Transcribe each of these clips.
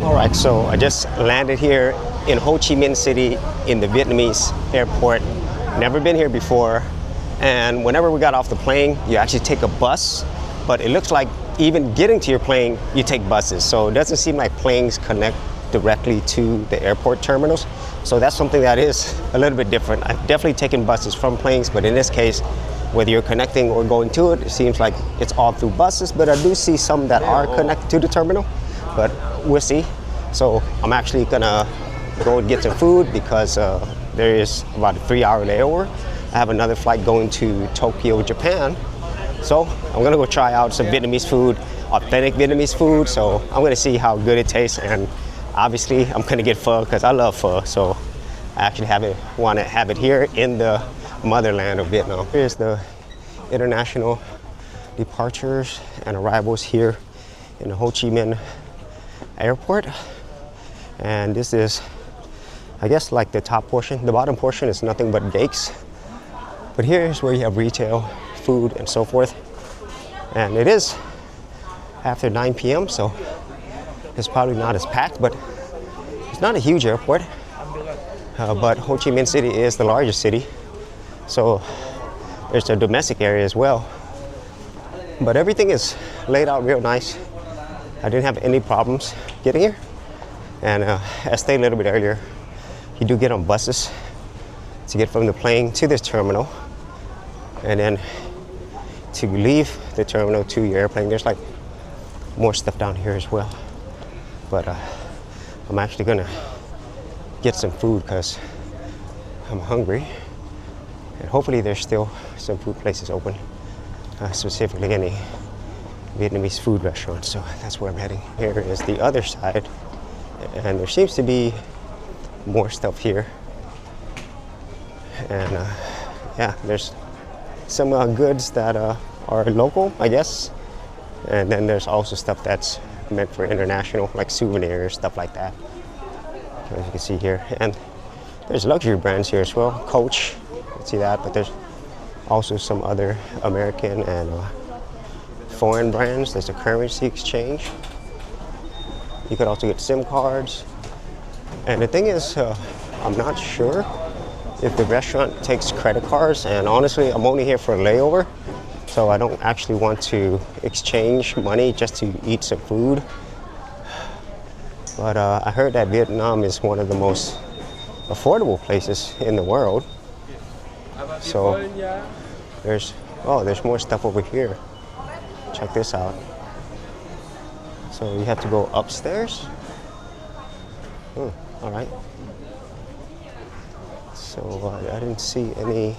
All right, so I just landed here in Ho Chi Minh City in the Vietnamese airport. Never been here before. And whenever we got off the plane, you actually take a bus, but it looks like even getting to your plane, you take buses. So it doesn't seem like planes connect directly to the airport terminals. So that's something that is a little bit different. I've definitely taken buses from planes, but in this case, whether you're connecting or going to it, it seems like it's all through buses, but I do see some that are connected to the terminal, but we'll see. So I'm actually gonna go and get some food because there is about a 3-hour layover. I have another flight going to Tokyo, Japan. So I'm gonna go try out some Vietnamese food, authentic Vietnamese food. So I'm gonna see how good it tastes, and obviously I'm gonna get pho because I love pho. So I actually want to have it here in the motherland of Vietnam. Here's the international departures and arrivals here in the Ho Chi Minh airport. And this is, I guess, like the top portion. The bottom portion is nothing but gakes. But here's where you have retail, food, and so forth. And it is after 9 p.m., so it's probably not as packed, but it's not a huge airport. But Ho Chi Minh City is the largest city, so there's a domestic area as well. But everything is laid out real nice. I didn't have any problems getting here. And I stayed a little bit earlier. You do get on buses to get from the plane to this terminal, and then to leave the terminal to your airplane. There's like more stuff down here as well. But I'm actually gonna get some food because I'm hungry. And hopefully there's still some food places open, specifically any Vietnamese food restaurants. So that's where I'm heading. Here is the other side, and there seems to be more stuff here. And yeah, there's some goods that are local, I guess. And then there's also stuff that's meant for international, like souvenirs, stuff like that, as you can see here. And there's luxury brands here as well. Coach, you can see that, but there's also some other American and foreign brands. There's a currency exchange. You could also get SIM cards. And the thing is, I'm not sure if the restaurant takes credit cards, and honestly, I'm only here for a layover, so I don't actually want to exchange money just to eat some food. But I heard that Vietnam is one of the most affordable places in the world. So there's more stuff over here. Check this out. So you have to go upstairs. All right. So I didn't see any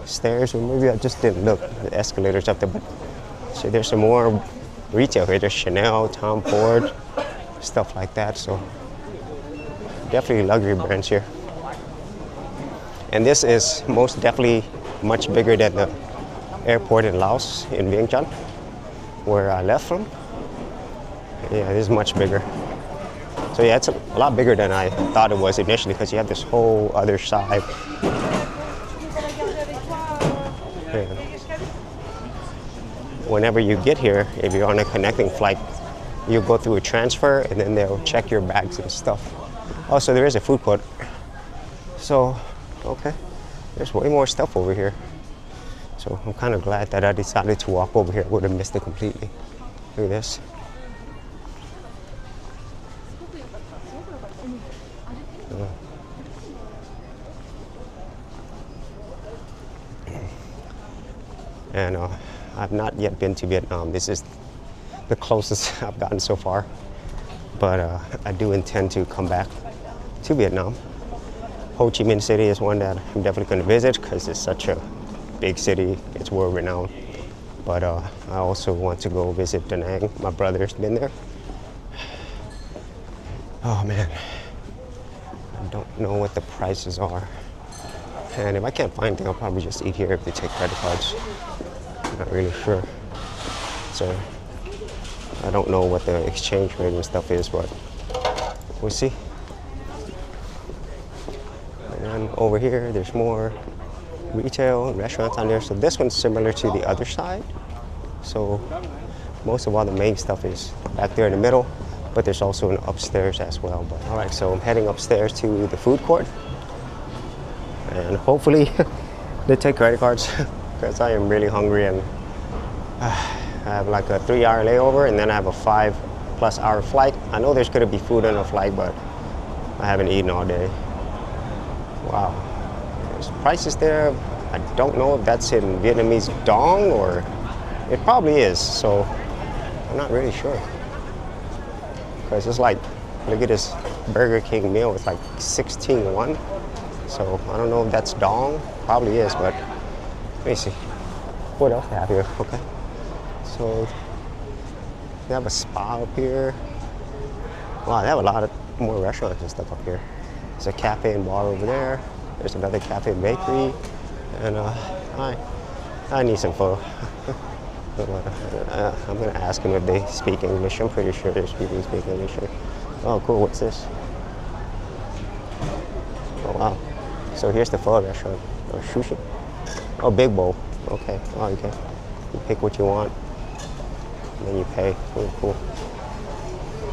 stairs, or maybe I just didn't look. The escalators up there, but so there's some more retail here. There's Chanel, Tom Ford, stuff like that. So definitely luxury brands here. And this is most definitely much bigger than the airport in Laos, in Vientiane, where I left from. Yeah, this is much bigger. So yeah, it's a lot bigger than I thought it was initially, because you have this whole other side. Yeah. Whenever you get here, if you're on a connecting flight, you go through a transfer, and then they'll check your bags and stuff. Also, there is a food court. So, okay, there's way more stuff over here. So I'm kind of glad that I decided to walk over here. I would have missed it completely. Look at this. And I've not yet been to Vietnam. This is the closest I've gotten so far. But I do intend to come back to Vietnam. Ho Chi Minh City is one that I'm definitely going to visit because it's such a big city. It's world renowned. But I also want to go visit Da Nang. My brother's been there. Oh man, I don't know what the prices are. And if I can't find anything, I'll probably just eat here if they take credit cards. Not really sure. So I don't know what the exchange rate and stuff is, but we'll see. And over here, there's more retail restaurants on there. So this one's similar to the other side. So most of all the main stuff is back there in the middle. but there's also an upstairs as well. But all right, so I'm heading upstairs to the food court, and hopefully they take credit cards because I am really hungry, and I have like a 3-hour layover, and then I have a 5+ hour flight. I know there's gonna be food on the flight, but I haven't eaten all day. Wow, there's prices there. I don't know if that's in Vietnamese dong or it probably is, so I'm not really sure. Because it's like, look at this Burger King meal, it's like 16 won. So I don't know if that's dong, probably is, but let me see. What else they have here? Okay. So they have a spa up here. Wow, they have a lot of more restaurants and stuff up here. There's a cafe and bar over there. There's another cafe and bakery. And I need some pho. I'm gonna ask them if they speak English. I'm pretty sure there's people who speak English here. Oh, cool. What's this? Oh, wow. So here's the pho restaurant. Oh, sushi. Oh, big bowl. Okay. Oh, okay. You pick what you want, and then you pay. Cool, cool.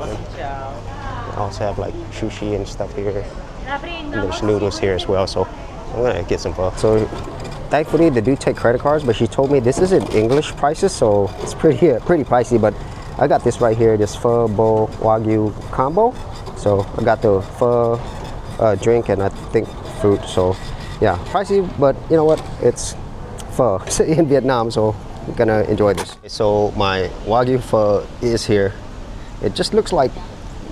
I also have like sushi and stuff here. And there's noodles here as well. So I'm gonna get some pho. So thankfully they do take credit cards, but she told me this isn't English prices, so it's pretty pricey. But I got this right here, this pho bowl wagyu combo. So I got the pho drink and I think fruit. So yeah, pricey, but you know what? It's pho in Vietnam, so I'm gonna enjoy this. So my wagyu pho is here. It just looks like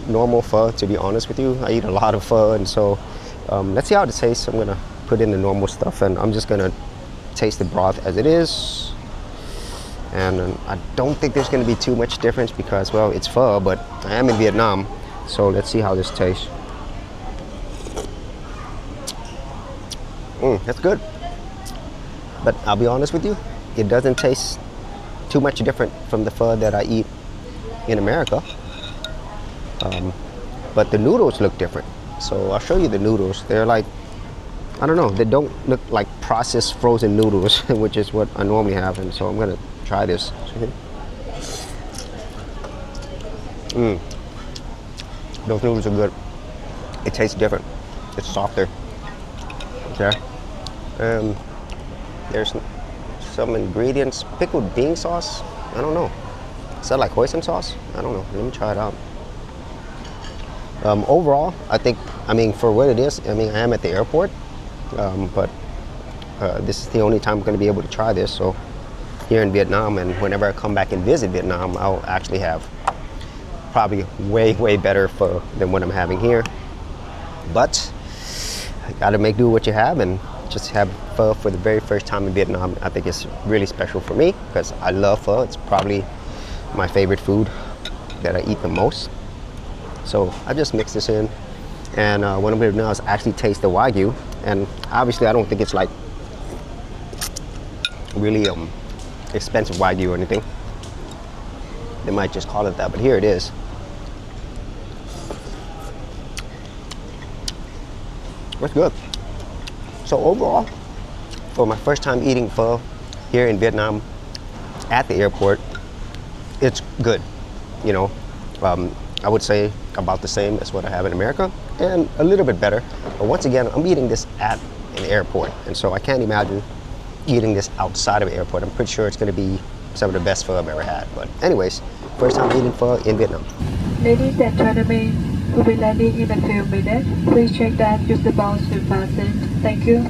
normal pho, to be honest with you. I eat a lot of pho, and so let's see how it tastes. I'm gonna put in the normal stuff, and I'm just gonna taste the broth as it is. And I don't think there's gonna be too much difference because, well, it's pho, but I am in Vietnam, so let's see how this tastes. That's good, but I'll be honest with you, it doesn't taste too much different from the pho that I eat in America. But the noodles look different, so I'll show you the noodles. They're like, I don't know, they don't look like processed frozen noodles, which is what I normally have, and so I'm gonna try this. Those noodles are good. It tastes different. It's softer. Okay. There's some ingredients. Pickled bean sauce. I don't know. Is that like hoisin sauce? I don't know. Let me try it out. Overall, I think, for what it is, I am at the airport, but this is the only time I'm going to be able to try this. So here in Vietnam, and whenever I come back and visit Vietnam, I'll actually have probably way better pho than what I'm having here. But I got to make do what you have, and just have pho for the very first time in Vietnam. I think it's really special for me because I love pho. It's probably my favorite food that I eat the most. So I just mix this in, and what I'm gonna do now is actually taste the wagyu. And obviously I don't think it's like really expensive wagyu or anything. They might just call it that, but here it is. That's good. So overall, for my first time eating pho here in Vietnam at the airport, it's good. I would say about the same as what I have in America, and a little bit better. But once again, I'm eating this at an airport, and so I can't imagine eating this outside of an airport. I'm pretty sure it's going to be some of the best pho I've ever had. But anyways, first time eating pho in Vietnam. Ladies and gentlemen, we'll be landing in a few minutes. Please check that use the belts to fasten. Thank you.